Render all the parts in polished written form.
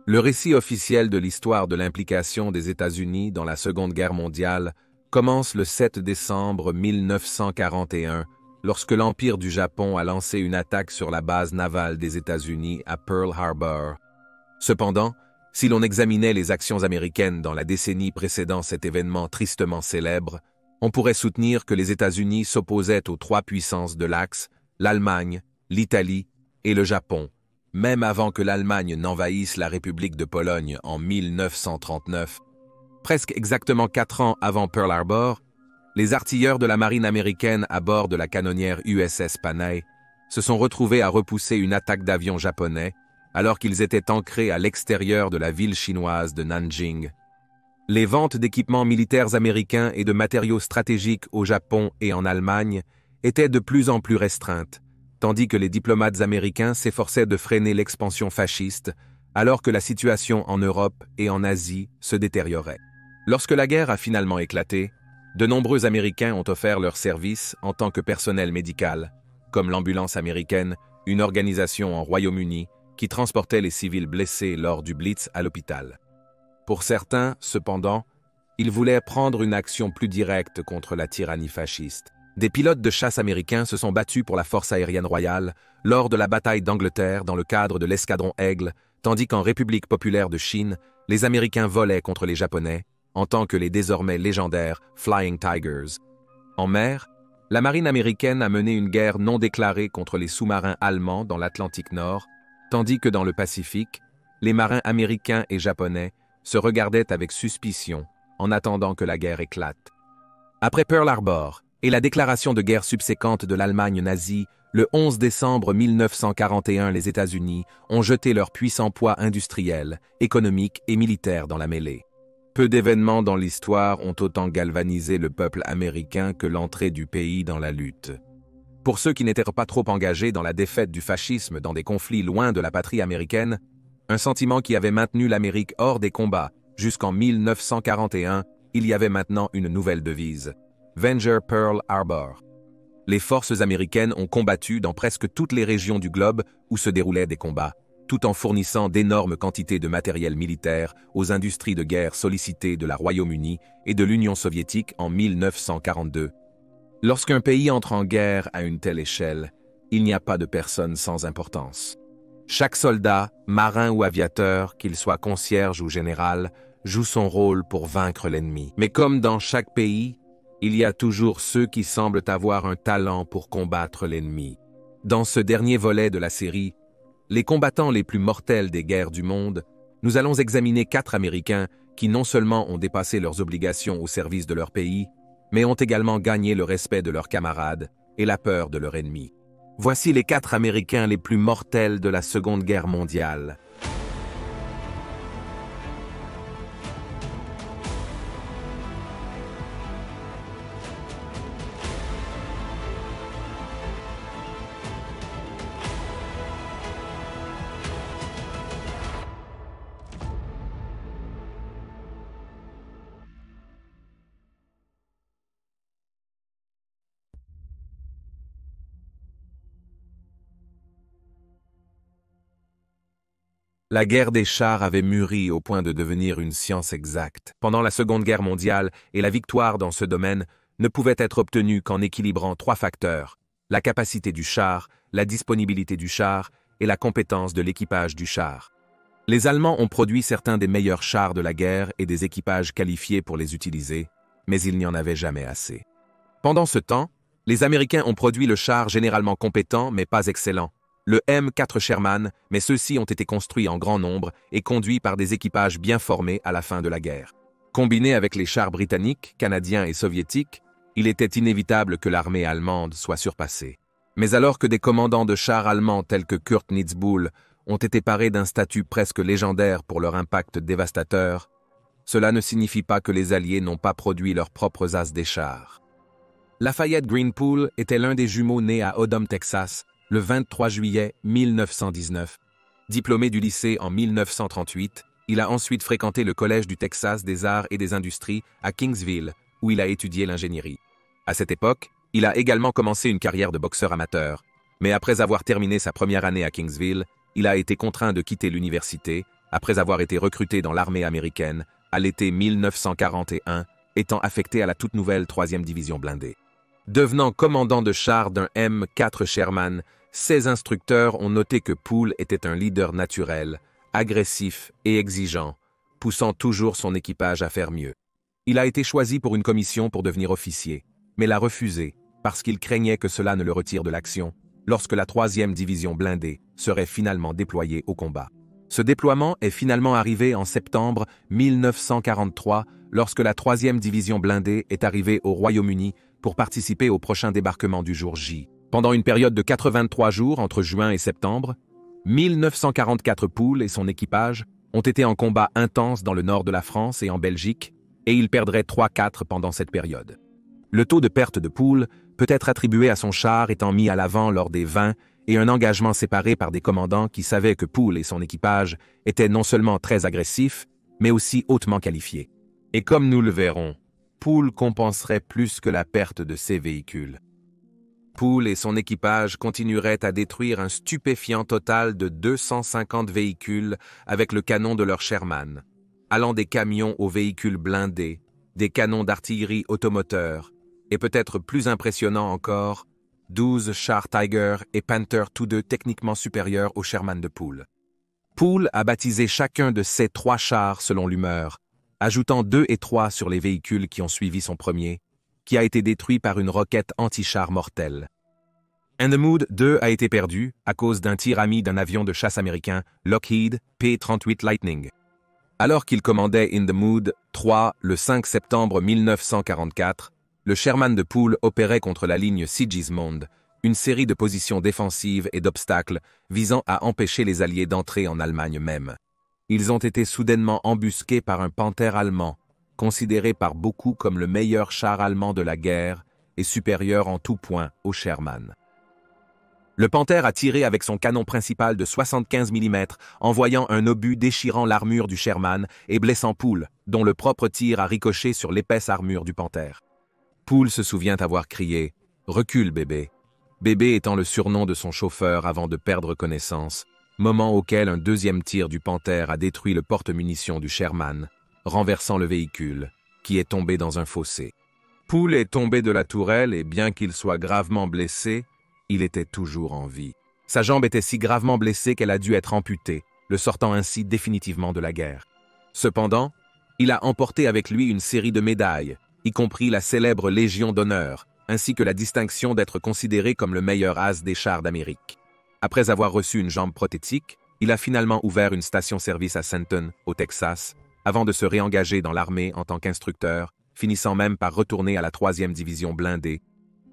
Le récit officiel de l'histoire de l'implication des États-Unis dans la Seconde Guerre mondiale commence le 7 décembre 1941, lorsque l'Empire du Japon a lancé une attaque sur la base navale des États-Unis à Pearl Harbor. Cependant, si l'on examinait les actions américaines dans la décennie précédant cet événement tristement célèbre, on pourrait soutenir que les États-Unis s'opposaient aux trois puissances de l'Axe, l'Allemagne, l'Italie et le Japon, même avant que l'Allemagne n'envahisse la République de Pologne en 1939. Presque exactement 4 ans avant Pearl Harbor, les artilleurs de la marine américaine à bord de la canonnière USS Panay se sont retrouvés à repousser une attaque d'avions japonais alors qu'ils étaient ancrés à l'extérieur de la ville chinoise de Nanjing. Les ventes d'équipements militaires américains et de matériaux stratégiques au Japon et en Allemagne étaient de plus en plus restreintes, tandis que les diplomates américains s'efforçaient de freiner l'expansion fasciste, alors que la situation en Europe et en Asie se détériorait. Lorsque la guerre a finalement éclaté, de nombreux Américains ont offert leurs services en tant que personnel médical, comme l'ambulance américaine, une organisation en Royaume-Uni qui transportait les civils blessés lors du Blitz à l'hôpital. Pour certains, cependant, ils voulaient prendre une action plus directe contre la tyrannie fasciste. Des pilotes de chasse américains se sont battus pour la force aérienne royale lors de la bataille d'Angleterre dans le cadre de l'escadron Aigle, tandis qu'en République populaire de Chine, les Américains volaient contre les Japonais, en tant que les désormais légendaires Flying Tigers. En mer, la marine américaine a mené une guerre non déclarée contre les sous-marins allemands dans l'Atlantique Nord, tandis que dans le Pacifique, les marins américains et japonais se regardaient avec suspicion en attendant que la guerre éclate. Après Pearl Harbor et la déclaration de guerre subséquente de l'Allemagne nazie, le 11 décembre 1941, les États-Unis ont jeté leur puissant poids industriel, économique et militaire dans la mêlée. Peu d'événements dans l'histoire ont autant galvanisé le peuple américain que l'entrée du pays dans la lutte. Pour ceux qui n'étaient pas trop engagés dans la défaite du fascisme dans des conflits loin de la patrie américaine, un sentiment qui avait maintenu l'Amérique hors des combats jusqu'en 1941, il y avait maintenant une nouvelle devise: Venger Pearl Harbor. Les forces américaines ont combattu dans presque toutes les régions du globe où se déroulaient des combats, tout en fournissant d'énormes quantités de matériel militaire aux industries de guerre sollicitées de la Royaume-Uni et de l'Union soviétique en 1942. Lorsqu'un pays entre en guerre à une telle échelle, il n'y a pas de personne sans importance. Chaque soldat, marin ou aviateur, qu'il soit concierge ou général, joue son rôle pour vaincre l'ennemi. Mais comme dans chaque pays, il y a toujours ceux qui semblent avoir un talent pour combattre l'ennemi. Dans ce dernier volet de la série, les combattants les plus mortels des guerres du monde, nous allons examiner 4 Américains qui non seulement ont dépassé leurs obligations au service de leur pays, mais ont également gagné le respect de leurs camarades et la peur de leur ennemi. Voici les 4 Américains les plus mortels de la Seconde Guerre mondiale. La guerre des chars avait mûri au point de devenir une science exacte. Pendant la Seconde Guerre mondiale, et la victoire dans ce domaine ne pouvait être obtenue qu'en équilibrant 3 facteurs: la capacité du char, la disponibilité du char et la compétence de l'équipage du char. Les Allemands ont produit certains des meilleurs chars de la guerre et des équipages qualifiés pour les utiliser, mais il n'y en avait jamais assez. Pendant ce temps, les Américains ont produit le char généralement compétent mais pas excellent, le M4 Sherman, mais ceux-ci ont été construits en grand nombre et conduits par des équipages bien formés à la fin de la guerre. Combinés avec les chars britanniques, canadiens et soviétiques, il était inévitable que l'armée allemande soit surpassée. Mais alors que des commandants de chars allemands tels que Kurt Nitzbull ont été parés d'un statut presque légendaire pour leur impact dévastateur, cela ne signifie pas que les Alliés n'ont pas produit leurs propres as des chars. Lafayette Greenpool était l'un des jumeaux nés à Odom, Texas, le 23 juillet 1919. Diplômé du lycée en 1938, il a ensuite fréquenté le Collège du Texas des Arts et des Industries à Kingsville, où il a étudié l'ingénierie. À cette époque, il a également commencé une carrière de boxeur amateur, mais après avoir terminé sa première année à Kingsville, il a été contraint de quitter l'université après avoir été recruté dans l'armée américaine à l'été 1941, étant affecté à la toute nouvelle 3e division blindée. Devenant commandant de char d'un M4 Sherman, ses instructeurs ont noté que Poole était un leader naturel, agressif et exigeant, poussant toujours son équipage à faire mieux. Il a été choisi pour une commission pour devenir officier, mais l'a refusé parce qu'il craignait que cela ne le retire de l'action lorsque la 3e division blindée serait finalement déployée au combat. Ce déploiement est finalement arrivé en septembre 1943 lorsque la 3e division blindée est arrivée au Royaume-Uni pour participer au prochain débarquement du jour J. Pendant une période de 83 jours entre juin et septembre, 1944 Poole et son équipage ont été en combat intense dans le nord de la France et en Belgique, et il perdrait 3-4 pendant cette période. Le taux de perte de Poole peut être attribué à son char étant mis à l'avant lors des 20 et un engagement séparé par des commandants qui savaient que Poole et son équipage étaient non seulement très agressifs, mais aussi hautement qualifiés. Et comme nous le verrons, Poole compenserait plus que la perte de ses véhicules. Poole et son équipage continueraient à détruire un stupéfiant total de 250 véhicules avec le canon de leur Sherman, allant des camions aux véhicules blindés, des canons d'artillerie automoteurs, et peut-être plus impressionnant encore, 12 chars Tiger et Panther tous deux techniquement supérieurs au Sherman de Poole. Poole a baptisé chacun de ces 3 chars selon l'humeur, ajoutant 2 et 3 sur les véhicules qui ont suivi son premier, qui a été détruit par une roquette anti-char mortelle. In the Mood 2 a été perdu à cause d'un tir ami d'un avion de chasse américain Lockheed P-38 Lightning. Alors qu'il commandait In the Mood 3 le 5 septembre 1944, le Sherman de Poole opérait contre la ligne Sigismund, une série de positions défensives et d'obstacles visant à empêcher les Alliés d'entrer en Allemagne même. Ils ont été soudainement embusqués par un Panther allemand, considéré par beaucoup comme le meilleur char allemand de la guerre et supérieur en tout point au Sherman. Le Panther a tiré avec son canon principal de 75 mm, envoyant un obus déchirant l'armure du Sherman et blessant Poole, dont le propre tir a ricoché sur l'épaisse armure du Panther. Poole se souvient avoir crié « Recule, bébé », bébé étant le surnom de son chauffeur avant de perdre connaissance, moment auquel un deuxième tir du Panther a détruit le porte-munitions du Sherman, renversant le véhicule, qui est tombé dans un fossé. Poole est tombé de la tourelle et bien qu'il soit gravement blessé, il était toujours en vie. Sa jambe était si gravement blessée qu'elle a dû être amputée, le sortant ainsi définitivement de la guerre. Cependant, il a emporté avec lui une série de médailles, y compris la célèbre Légion d'honneur, ainsi que la distinction d'être considéré comme le meilleur as des chars d'Amérique. Après avoir reçu une jambe prothétique, il a finalement ouvert une station-service à Centon, au Texas, avant de se réengager dans l'armée en tant qu'instructeur, finissant même par retourner à la 3e division blindée.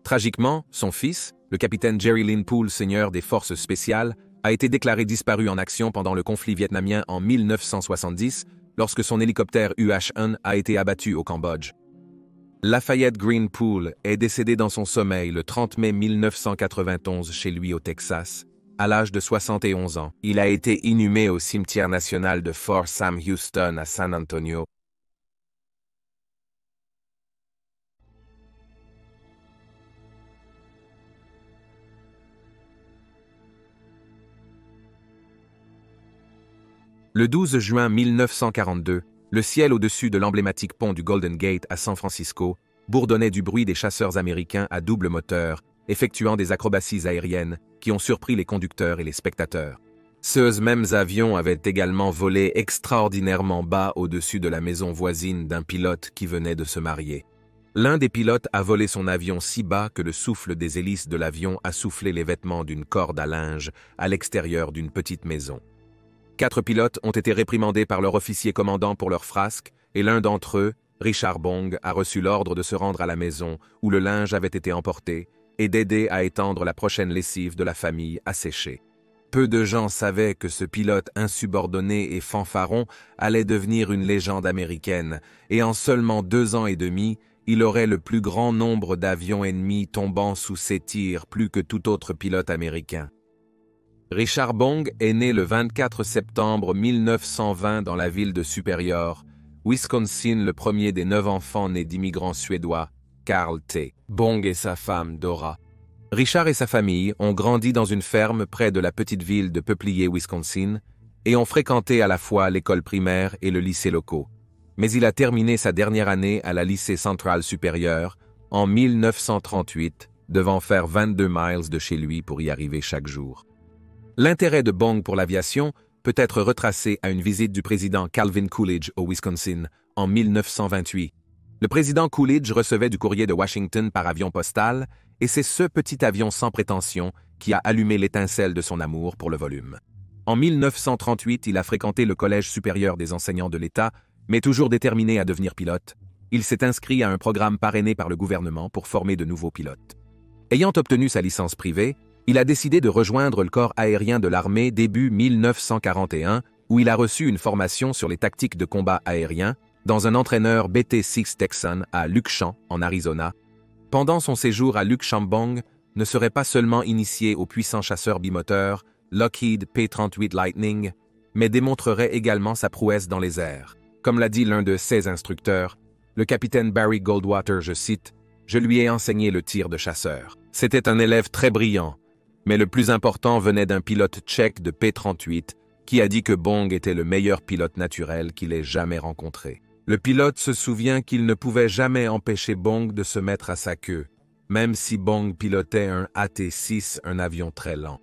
Tragiquement, son fils, le capitaine Jerry Lynn Poole, seigneur des forces spéciales, a été déclaré disparu en action pendant le conflit vietnamien en 1970, lorsque son hélicoptère UH-1 a été abattu au Cambodge. Lafayette Green Poole est décédé dans son sommeil le 30 mai 1991 chez lui au Texas, à l'âge de 71 ans. Il a été inhumé au cimetière national de Fort Sam Houston à San Antonio. Le 12 juin 1942, le ciel au-dessus de l'emblématique pont du Golden Gate à San Francisco bourdonnait du bruit des chasseurs américains à double moteur, effectuant des acrobaties aériennes qui ont surpris les conducteurs et les spectateurs. Ces mêmes avions avaient également volé extraordinairement bas au-dessus de la maison voisine d'un pilote qui venait de se marier. L'un des pilotes a volé son avion si bas que le souffle des hélices de l'avion a soufflé les vêtements d'une corde à linge à l'extérieur d'une petite maison. 4 pilotes ont été réprimandés par leur officier commandant pour leur frasque, et l'un d'entre eux, Richard Bong, a reçu l'ordre de se rendre à la maison où le linge avait été emporté et d'aider à étendre la prochaine lessive de la famille à sécher. Peu de gens savaient que ce pilote insubordonné et fanfaron allait devenir une légende américaine, et en seulement 2 ans et demi, il aurait le plus grand nombre d'avions ennemis tombant sous ses tirs plus que tout autre pilote américain. Richard Bong est né le 24 septembre 1920 dans la ville de Superior, Wisconsin, le premier des 9 enfants nés d'immigrants suédois, Carl T. Bong et sa femme, Dora. Richard et sa famille ont grandi dans une ferme près de la petite ville de Peuplier, Wisconsin, et ont fréquenté à la fois l'école primaire et le lycée locaux. Mais il a terminé sa dernière année à la lycée central supérieur en 1938, devant faire 22 miles de chez lui pour y arriver chaque jour. L'intérêt de Bong pour l'aviation peut être retracé à une visite du président Calvin Coolidge au Wisconsin en 1928. Le président Coolidge recevait du courrier de Washington par avion postal, et c'est ce petit avion sans prétention qui a allumé l'étincelle de son amour pour le volume. En 1938, il a fréquenté le Collège supérieur des enseignants de l'État, mais toujours déterminé à devenir pilote. Il s'est inscrit à un programme parrainé par le gouvernement pour former de nouveaux pilotes. Ayant obtenu sa licence privée, il a décidé de rejoindre le corps aérien de l'armée début 1941, où il a reçu une formation sur les tactiques de combat aérien dans un entraîneur BT-6 Texan à Lukchamp, en Arizona. Pendant son séjour à Lukchamp, Bong ne serait pas seulement initié au puissant chasseur bimoteur Lockheed P-38 Lightning, mais démontrerait également sa prouesse dans les airs. Comme l'a dit l'un de ses instructeurs, le capitaine Barry Goldwater, je cite, « Je lui ai enseigné le tir de chasseur. C'était un élève très brillant, mais le plus important venait d'un pilote tchèque de P-38 qui a dit que Bong était le meilleur pilote naturel qu'il ait jamais rencontré. Le pilote se souvient qu'il ne pouvait jamais empêcher Bong de se mettre à sa queue, même si Bong pilotait un AT-6, un avion très lent.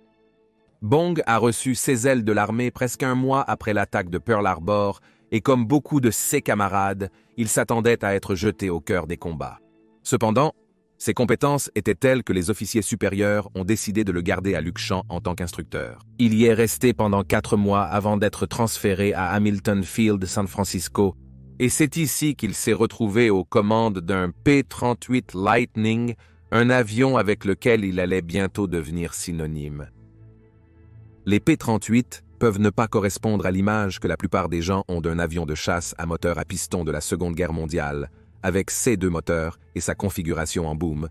Bong a reçu ses ailes de l'armée presque un mois après l'attaque de Pearl Harbor et comme beaucoup de ses camarades, il s'attendait à être jeté au cœur des combats. Cependant, ses compétences étaient telles que les officiers supérieurs ont décidé de le garder à Lukchamp en tant qu'instructeur. Il y est resté pendant 4 mois avant d'être transféré à Hamilton Field, San Francisco, et c'est ici qu'il s'est retrouvé aux commandes d'un P-38 Lightning, un avion avec lequel il allait bientôt devenir synonyme. Les P-38 peuvent ne pas correspondre à l'image que la plupart des gens ont d'un avion de chasse à moteur à piston de la Seconde Guerre mondiale, avec ses 2 moteurs et sa configuration en boom,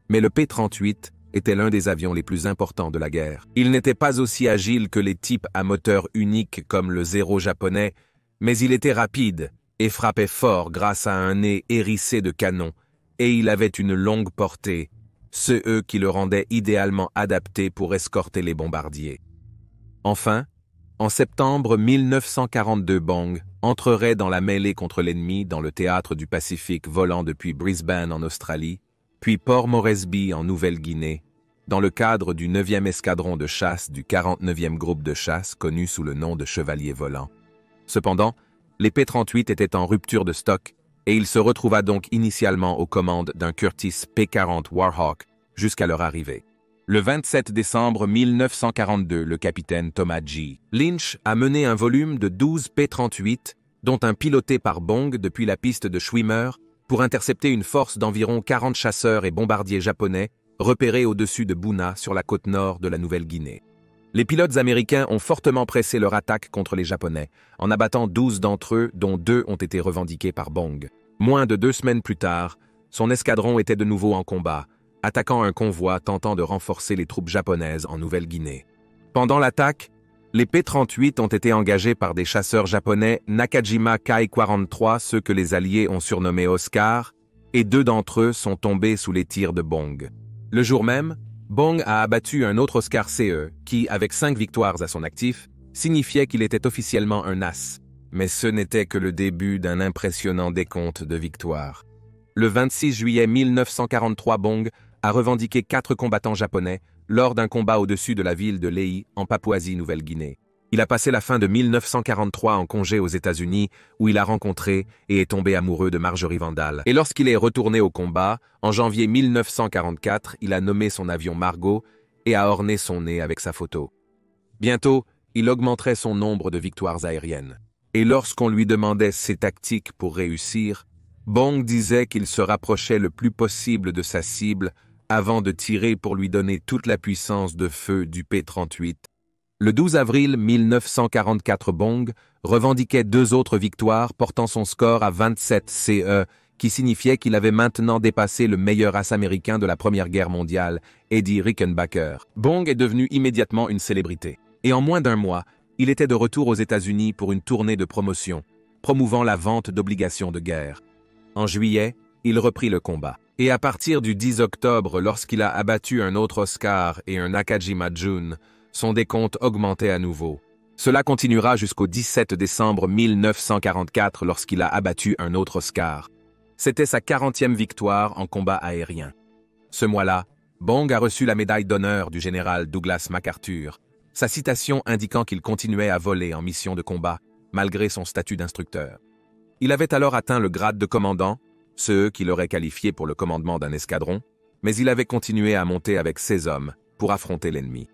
mais le P-38 était l'un des avions les plus importants de la guerre. Il n'était pas aussi agile que les types à moteur unique comme le Zero japonais, mais il était rapide et frappait fort grâce à un nez hérissé de canons, et il avait une longue portée, ce qui le rendait idéalement adapté pour escorter les bombardiers. Enfin, en septembre 1942, Bong entrerait dans la mêlée contre l'ennemi dans le théâtre du Pacifique volant depuis Brisbane en Australie, puis Port Moresby en Nouvelle-Guinée, dans le cadre du 9e escadron de chasse du 49e groupe de chasse connu sous le nom de Chevalier volant. Cependant, les P-38 étaient en rupture de stock et il se retrouva donc initialement aux commandes d'un Curtiss P-40 Warhawk jusqu'à leur arrivée. Le 27 décembre 1942, le capitaine Thomas G. Lynch a mené un volume de 12 P-38, dont un piloté par Bong depuis la piste de Schwimmer, pour intercepter une force d'environ 40 chasseurs et bombardiers japonais repérés au-dessus de Buna sur la côte nord de la Nouvelle-Guinée. Les pilotes américains ont fortement pressé leur attaque contre les Japonais, en abattant 12 d'entre eux, dont 2 ont été revendiqués par Bong. Moins de 2 semaines plus tard, son escadron était de nouveau en combat, attaquant un convoi tentant de renforcer les troupes japonaises en Nouvelle-Guinée. Pendant l'attaque, les P-38 ont été engagés par des chasseurs japonais Nakajima Kai-43, ceux que les Alliés ont surnommés Oscar, et 2 d'entre eux sont tombés sous les tirs de Bong. Le jour même, Bong a abattu un autre Oscar CE qui, avec 5 victoires à son actif, signifiait qu'il était officiellement un as. Mais ce n'était que le début d'un impressionnant décompte de victoires. Le 26 juillet 1943, Bong a revendiqué 4 combattants japonais lors d'un combat au-dessus de la ville de Lae, en Papouasie-Nouvelle-Guinée. Il a passé la fin de 1943 en congé aux États-Unis, où il a rencontré et est tombé amoureux de Marjorie Vandal. Et lorsqu'il est retourné au combat, en janvier 1944, il a nommé son avion Margot et a orné son nez avec sa photo. Bientôt, il augmenterait son nombre de victoires aériennes. Et lorsqu'on lui demandait ses tactiques pour réussir, Bong disait qu'il se rapprochait le plus possible de sa cible avant de tirer pour lui donner toute la puissance de feu du P-38. Le 12 avril 1944, Bong revendiquait 2 autres victoires, portant son score à 27 CE, qui signifiait qu'il avait maintenant dépassé le meilleur as américain de la Première Guerre mondiale, Eddie Rickenbacker. Bong est devenu immédiatement une célébrité. Et en moins d'1 mois, il était de retour aux États-Unis pour une tournée de promotion, promouvant la vente d'obligations de guerre. En juillet, il reprit le combat. Et à partir du 10 octobre, lorsqu'il a abattu un autre Oscar et un Nakajima Jun, son décompte augmentait à nouveau. Cela continuera jusqu'au 17 décembre 1944 lorsqu'il a abattu un autre Oscar. C'était sa 40e victoire en combat aérien. Ce mois-là, Bong a reçu la médaille d'honneur du général Douglas MacArthur, sa citation indiquant qu'il continuait à voler en mission de combat, malgré son statut d'instructeur. Il avait alors atteint le grade de commandant, ceux qui l'auraient qualifié pour le commandement d'un escadron, mais il avait continué à monter avec ses hommes pour affronter l'ennemi.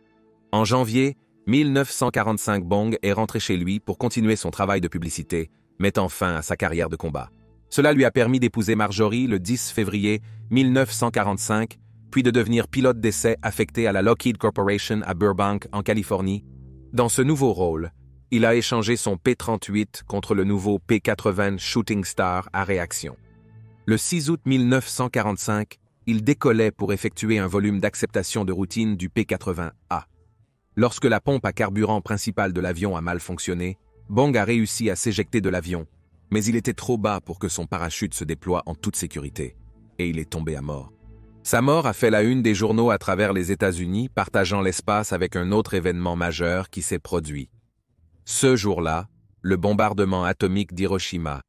En janvier 1945, Bong est rentré chez lui pour continuer son travail de publicité, mettant fin à sa carrière de combat. Cela lui a permis d'épouser Marjorie le 10 février 1945, puis de devenir pilote d'essai affecté à la Lockheed Corporation à Burbank, en Californie. Dans ce nouveau rôle, il a échangé son P-38 contre le nouveau P-80 Shooting Star à réaction. Le 6 août 1945, il décollait pour effectuer un volume d'acceptation de routine du P-80A. Lorsque la pompe à carburant principale de l'avion a mal fonctionné, Bong a réussi à s'éjecter de l'avion, mais il était trop bas pour que son parachute se déploie en toute sécurité, et il est tombé à mort. Sa mort a fait la une des journaux à travers les États-Unis, partageant l'espace avec un autre événement majeur qui s'est produit. Ce jour-là, le bombardement atomique d'Hiroshima.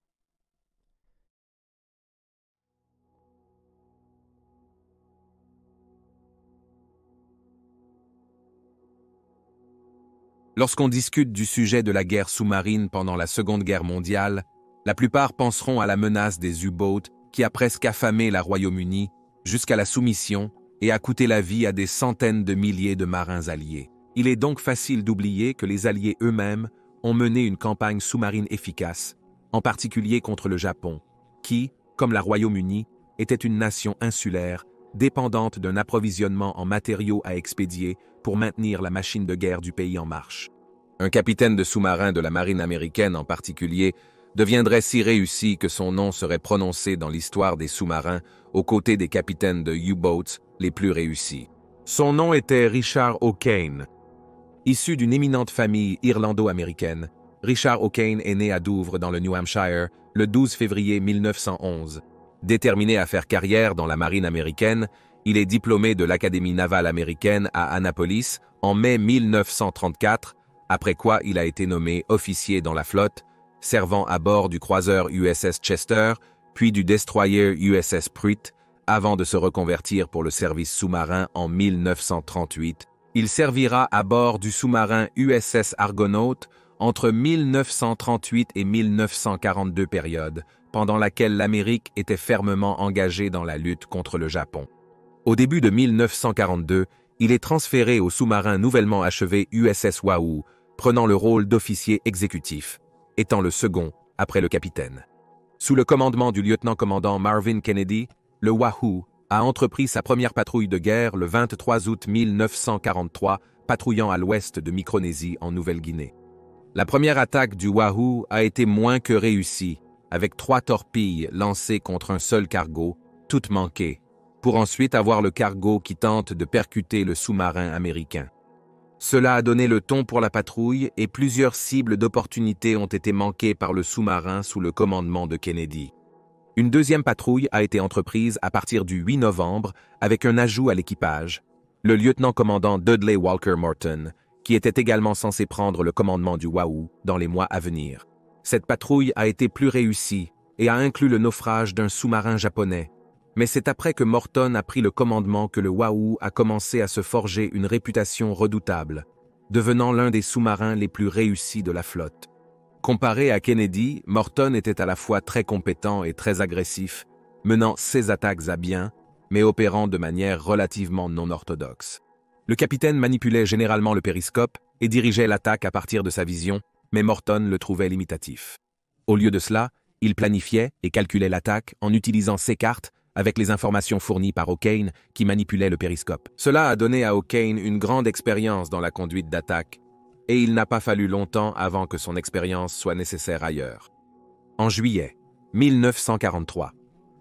Lorsqu'on discute du sujet de la guerre sous-marine pendant la Seconde Guerre mondiale, la plupart penseront à la menace des U-boats qui a presque affamé la Royaume-Uni jusqu'à la soumission et a coûté la vie à des centaines de milliers de marins alliés. Il est donc facile d'oublier que les Alliés eux-mêmes ont mené une campagne sous-marine efficace, en particulier contre le Japon, qui, comme la Royaume-Uni, était une nation insulaire, dépendante d'un approvisionnement en matériaux à expédier pour maintenir la machine de guerre du pays en marche. Un capitaine de sous-marin de la marine américaine en particulier deviendrait si réussi que son nom serait prononcé dans l'histoire des sous-marins aux côtés des capitaines de U-boats les plus réussis. Son nom était Richard O'Kane. Issu d'une éminente famille irlando-américaine, Richard O'Kane est né à Douvres dans le New Hampshire le 12 février 1911. Déterminé à faire carrière dans la marine américaine, il est diplômé de l'Académie navale américaine à Annapolis en mai 1934, après quoi il a été nommé officier dans la flotte, servant à bord du croiseur USS Chester, puis du destroyer USS Pruitt, avant de se reconvertir pour le service sous-marin en 1938. Il servira à bord du sous-marin USS Argonaut entre 1938 et 1942 période, pendant laquelle l'Amérique était fermement engagée dans la lutte contre le Japon. Au début de 1942, il est transféré au sous-marin nouvellement achevé USS Wahoo, prenant le rôle d'officier exécutif, étant le second après le capitaine. Sous le commandement du lieutenant-commandant Marvin Kennedy, le Wahoo a entrepris sa première patrouille de guerre le 23 août 1943, patrouillant à l'ouest de Micronésie en Nouvelle-Guinée. La première attaque du Wahoo a été moins que réussie, avec 3 torpilles lancées contre un seul cargo, toutes manquées, pour ensuite avoir le cargo qui tente de percuter le sous-marin américain. Cela a donné le ton pour la patrouille et plusieurs cibles d'opportunités ont été manquées par le sous-marin sous le commandement de Kennedy. Une deuxième patrouille a été entreprise à partir du 8 novembre avec un ajout à l'équipage, le lieutenant-commandant Dudley Walker Morton, qui était également censé prendre le commandement du Wahoo dans les mois à venir. Cette patrouille a été plus réussie et a inclus le naufrage d'un sous-marin japonais, mais c'est après que Morton a pris le commandement que le Wahoo a commencé à se forger une réputation redoutable, devenant l'un des sous-marins les plus réussis de la flotte. Comparé à Kennedy, Morton était à la fois très compétent et très agressif, menant ses attaques à bien, mais opérant de manière relativement non orthodoxe. Le capitaine manipulait généralement le périscope et dirigeait l'attaque à partir de sa vision, mais Morton le trouvait limitatif. Au lieu de cela, il planifiait et calculait l'attaque en utilisant ses cartes avec les informations fournies par O'Kane qui manipulait le périscope. Cela a donné à O'Kane une grande expérience dans la conduite d'attaque, et il n'a pas fallu longtemps avant que son expérience soit nécessaire ailleurs. En juillet 1943,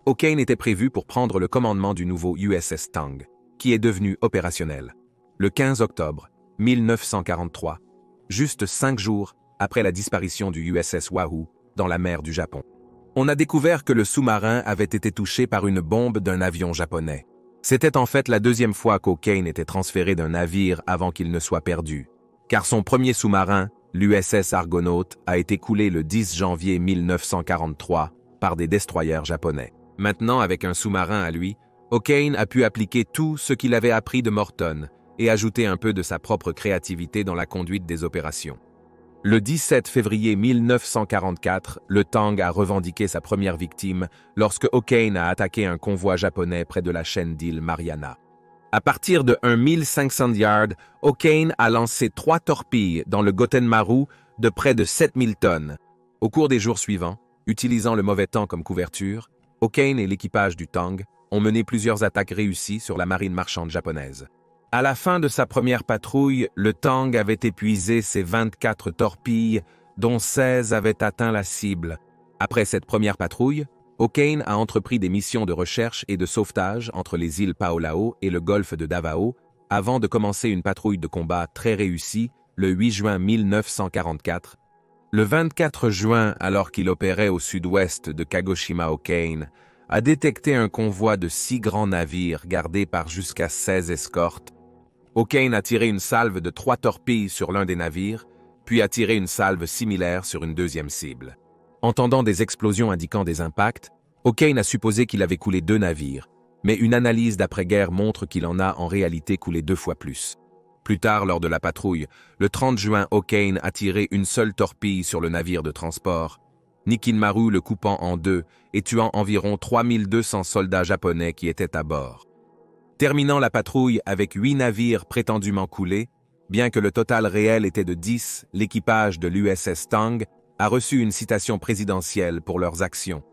O'Kane était prévu pour prendre le commandement du nouveau USS Tang, qui est devenu opérationnel. Le 15 octobre 1943, juste 5 jours après la disparition du USS Wahoo dans la mer du Japon. On a découvert que le sous-marin avait été touché par une bombe d'un avion japonais. C'était en fait la deuxième fois qu'O'Kane était transféré d'un navire avant qu'il ne soit perdu, car son premier sous-marin, l'USS Argonaut a été coulée le 10 janvier 1943 par des destroyers japonais. Maintenant, avec un sous-marin à lui, O'Kane a pu appliquer tout ce qu'il avait appris de Morton et ajouter un peu de sa propre créativité dans la conduite des opérations. Le 17 février 1944, le Tang a revendiqué sa première victime lorsque O'Kane a attaqué un convoi japonais près de la chaîne d'îles Mariana. À partir de 1500 yards, O'Kane a lancé 3 torpilles dans le Gotenmaru de près de 7000 tonnes. Au cours des jours suivants, utilisant le mauvais temps comme couverture, O'Kane et l'équipage du Tang ont mené plusieurs attaques réussies sur la marine marchande japonaise. À la fin de sa première patrouille, le Tang avait épuisé ses 24 torpilles, dont 16 avaient atteint la cible. Après cette première patrouille, O'Kane a entrepris des missions de recherche et de sauvetage entre les îles Paolao et le golfe de Davao, avant de commencer une patrouille de combat très réussie le 8 juin 1944. Le 24 juin, alors qu'il opérait au sud-ouest de Kagoshima, O'Kane a détecté un convoi de 6 grands navires gardés par jusqu'à 16 escortes. O'Kane a tiré une salve de 3 torpilles sur l'un des navires, puis a tiré une salve similaire sur une deuxième cible. Entendant des explosions indiquant des impacts, O'Kane a supposé qu'il avait coulé 2 navires, mais une analyse d'après-guerre montre qu'il en a en réalité coulé 2 fois plus. Plus tard, lors de la patrouille, le 30 juin, O'Kane a tiré une seule torpille sur le navire de transport, Nikinmaru le coupant en 2 et tuant environ 3200 soldats japonais qui étaient à bord. Terminant la patrouille avec 8 navires prétendument coulés, bien que le total réel était de 10, l'équipage de l'USS Tang a reçu une citation présidentielle pour leurs actions.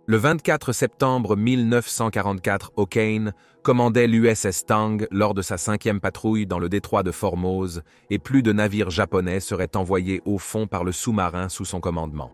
Le 24 septembre 1944, O'Kane commandait l'USS Tang lors de sa 5e patrouille dans le détroit de Formose et plus de navires japonais seraient envoyés au fond par le sous-marin sous son commandement.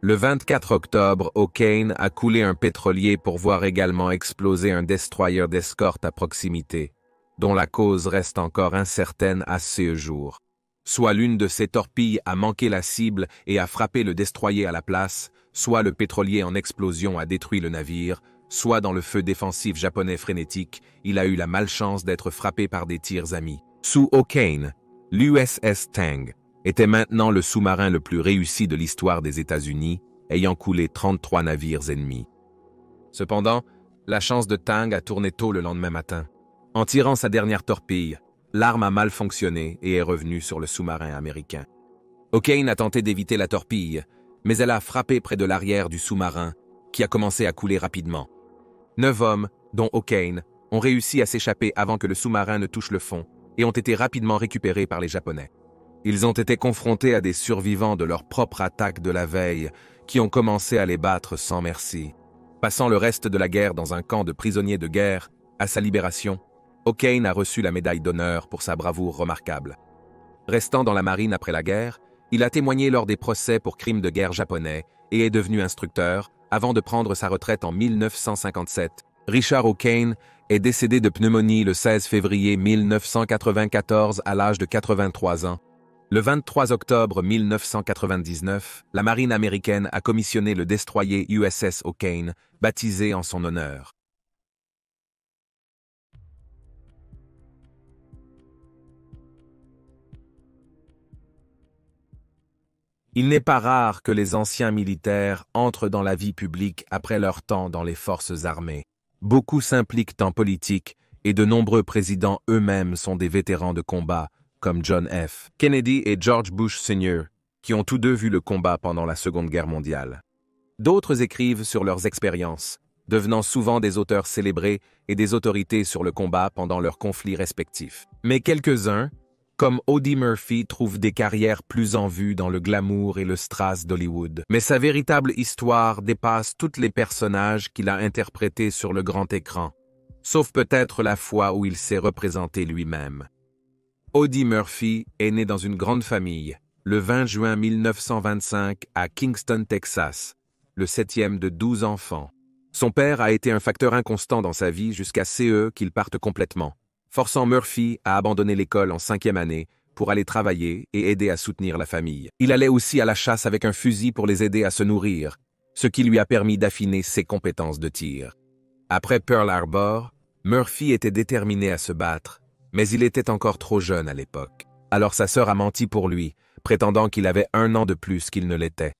Le 24 octobre, O'Kane a coulé un pétrolier pour voir également exploser un destroyer d'escorte à proximité, dont la cause reste encore incertaine à ce jour. Soit l'une de ces torpilles a manqué la cible et a frappé le destroyer à la place, soit le pétrolier en explosion a détruit le navire, soit dans le feu défensif japonais frénétique, il a eu la malchance d'être frappé par des tirs amis. Sous O'Kane, l'USS Tang était maintenant le sous-marin le plus réussi de l'histoire des États-Unis, ayant coulé 33 navires ennemis. Cependant, la chance de Tang a tourné tôt le lendemain matin. En tirant sa dernière torpille, l'arme a mal fonctionné et est revenue sur le sous-marin américain. O'Kane a tenté d'éviter la torpille, mais elle a frappé près de l'arrière du sous-marin, qui a commencé à couler rapidement. 9 hommes, dont O'Kane, ont réussi à s'échapper avant que le sous-marin ne touche le fond et ont été rapidement récupérés par les Japonais. Ils ont été confrontés à des survivants de leur propre attaque de la veille, qui ont commencé à les battre sans merci. Passant le reste de la guerre dans un camp de prisonniers de guerre, à sa libération, O'Kane a reçu la médaille d'honneur pour sa bravoure remarquable. Restant dans la marine après la guerre, il a témoigné lors des procès pour crimes de guerre japonais et est devenu instructeur avant de prendre sa retraite en 1957. Richard O'Kane est décédé de pneumonie le 16 février 1994 à l'âge de 83 ans. Le 23 octobre 1999, la marine américaine a commissionné le destroyer USS O'Kane, baptisé en son honneur. Il n'est pas rare que les anciens militaires entrent dans la vie publique après leur temps dans les forces armées. Beaucoup s'impliquent en politique et de nombreux présidents eux-mêmes sont des vétérans de combat, comme John F. Kennedy et George Bush Sr., qui ont tous deux vu le combat pendant la Seconde Guerre mondiale. D'autres écrivent sur leurs expériences, devenant souvent des auteurs célébrés et des autorités sur le combat pendant leurs conflits respectifs. Mais quelques-uns, comme Audie Murphy, trouvent des carrières plus en vue dans le glamour et le strass d'Hollywood. Mais sa véritable histoire dépasse tous les personnages qu'il a interprétés sur le grand écran, sauf peut-être la fois où il s'est représenté lui-même. Audie Murphy est né dans une grande famille, le 20 juin 1925 à Kingston, Texas, le 7e de 12 enfants. Son père a été un facteur inconstant dans sa vie jusqu'à ce qu'il parte complètement, forçant Murphy à abandonner l'école en 5e année pour aller travailler et aider à soutenir la famille. Il allait aussi à la chasse avec un fusil pour les aider à se nourrir, ce qui lui a permis d'affiner ses compétences de tir. Après Pearl Harbor, Murphy était déterminé à se battre, mais il était encore trop jeune à l'époque. Alors sa sœur a menti pour lui, prétendant qu'il avait 1 an de plus qu'il ne l'était.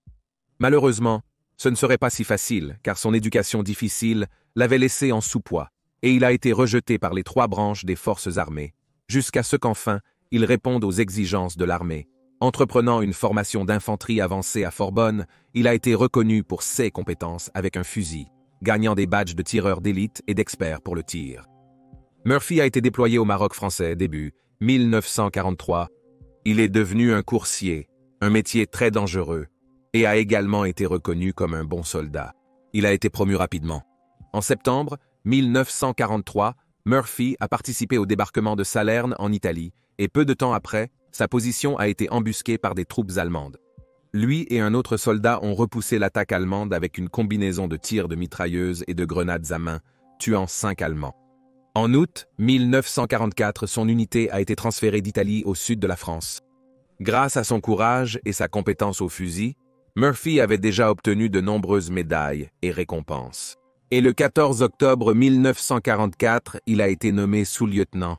Malheureusement, ce ne serait pas si facile, car son éducation difficile l'avait laissé en sous-poids, et il a été rejeté par les 3 branches des forces armées, jusqu'à ce qu'enfin, il réponde aux exigences de l'armée. Entreprenant une formation d'infanterie avancée à Forbonne, il a été reconnu pour ses compétences avec un fusil, gagnant des badges de tireur d'élite et d'expert pour le tir. Murphy a été déployé au Maroc français début 1943. Il est devenu un coursier, un métier très dangereux, et a également été reconnu comme un bon soldat. Il a été promu rapidement. En septembre 1943, Murphy a participé au débarquement de Salerne en Italie, et peu de temps après, sa position a été embusquée par des troupes allemandes. Lui et un autre soldat ont repoussé l'attaque allemande avec une combinaison de tirs de mitrailleuses et de grenades à main, tuant 5 Allemands. En août 1944, son unité a été transférée d'Italie au sud de la France. Grâce à son courage et sa compétence au fusil, Murphy avait déjà obtenu de nombreuses médailles et récompenses. Et le 14 octobre 1944, il a été nommé sous-lieutenant.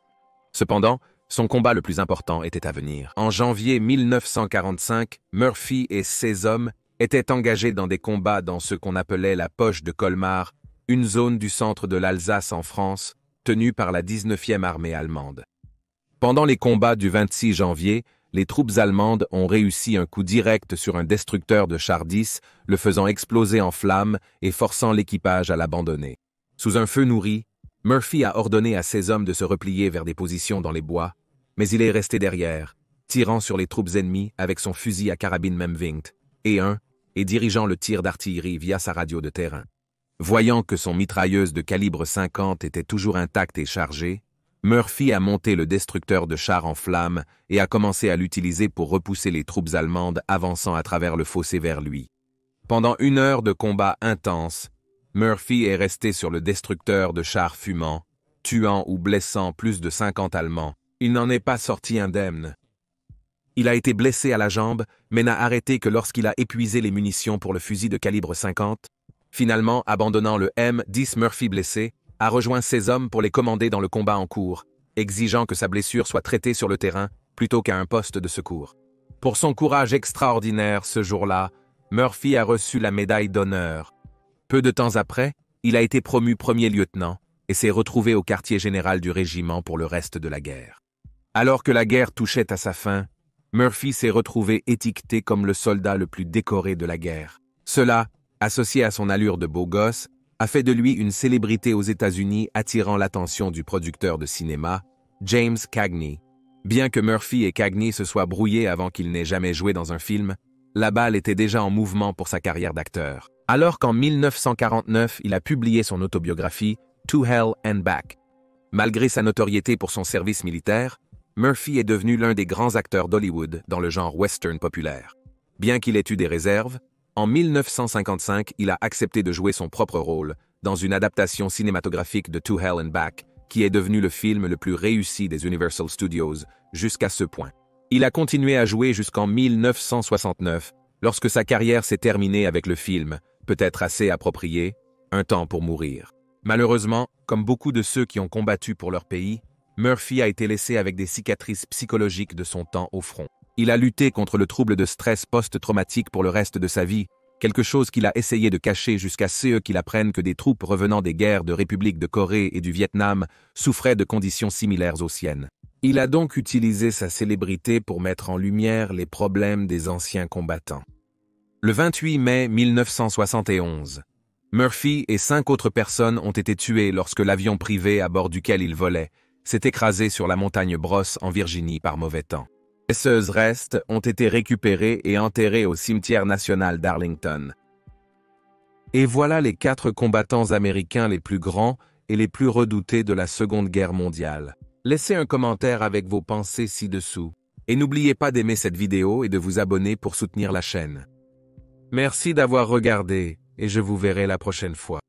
Cependant, son combat le plus important était à venir. En janvier 1945, Murphy et ses hommes étaient engagés dans des combats dans ce qu'on appelait la poche de Colmar, une zone du centre de l'Alsace en France, tenue par la 19e armée allemande. Pendant les combats du 26 janvier, les troupes allemandes ont réussi un coup direct sur un destructeur de char 10, le faisant exploser en flammes et forçant l'équipage à l'abandonner. Sous un feu nourri, Murphy a ordonné à ses hommes de se replier vers des positions dans les bois, mais il est resté derrière, tirant sur les troupes ennemies avec son fusil à carabine Memvingt, et dirigeant le tir d'artillerie via sa radio de terrain. Voyant que son mitrailleuse de calibre 50 était toujours intacte et chargée, Murphy a monté le destructeur de chars en flammes et a commencé à l'utiliser pour repousser les troupes allemandes avançant à travers le fossé vers lui. Pendant 1 heure de combat intense, Murphy est resté sur le destructeur de chars fumant, tuant ou blessant plus de 50 Allemands. Il n'en est pas sorti indemne. Il a été blessé à la jambe, mais n'a arrêté que lorsqu'il a épuisé les munitions pour le fusil de calibre 50. Finalement, abandonnant le M10, Murphy blessé, a rejoint ses hommes pour les commander dans le combat en cours, exigeant que sa blessure soit traitée sur le terrain plutôt qu'à un poste de secours. Pour son courage extraordinaire ce jour-là, Murphy a reçu la médaille d'honneur. Peu de temps après, il a été promu 1er lieutenant et s'est retrouvé au quartier général du régiment pour le reste de la guerre. Alors que la guerre touchait à sa fin, Murphy s'est retrouvé étiqueté comme le soldat le plus décoré de la guerre. Cela, associé à son allure de beau gosse, a fait de lui une célébrité aux États-Unis attirant l'attention du producteur de cinéma, James Cagney. Bien que Murphy et Cagney se soient brouillés avant qu'il n'ait jamais joué dans un film, la balle était déjà en mouvement pour sa carrière d'acteur. Alors qu'en 1949, il a publié son autobiographie « To Hell and Back ». Malgré sa notoriété pour son service militaire, Murphy est devenu l'un des grands acteurs d'Hollywood dans le genre western populaire. Bien qu'il ait eu des réserves, en 1955, il a accepté de jouer son propre rôle dans une adaptation cinématographique de To Hell and Back, qui est devenu le film le plus réussi des Universal Studios jusqu'à ce point. Il a continué à jouer jusqu'en 1969, lorsque sa carrière s'est terminée avec le film, peut-être assez approprié, Un temps pour mourir. Malheureusement, comme beaucoup de ceux qui ont combattu pour leur pays, Murphy a été laissé avec des cicatrices psychologiques de son temps au front. Il a lutté contre le trouble de stress post-traumatique pour le reste de sa vie, quelque chose qu'il a essayé de cacher jusqu'à ce qu'il apprenne que des troupes revenant des guerres de République de Corée et du Vietnam souffraient de conditions similaires aux siennes. Il a donc utilisé sa célébrité pour mettre en lumière les problèmes des anciens combattants. Le 28 mai 1971, Murphy et 5 autres personnes ont été tuées lorsque l'avion privé à bord duquel il volait s'est écrasé sur la montagne Brosse en Virginie par mauvais temps. Les précieux restes ont été récupérés et enterrés au cimetière national d'Arlington. Et voilà les 4 combattants américains les plus grands et les plus redoutés de la Seconde Guerre mondiale. Laissez un commentaire avec vos pensées ci-dessous. Et n'oubliez pas d'aimer cette vidéo et de vous abonner pour soutenir la chaîne. Merci d'avoir regardé et je vous verrai la prochaine fois.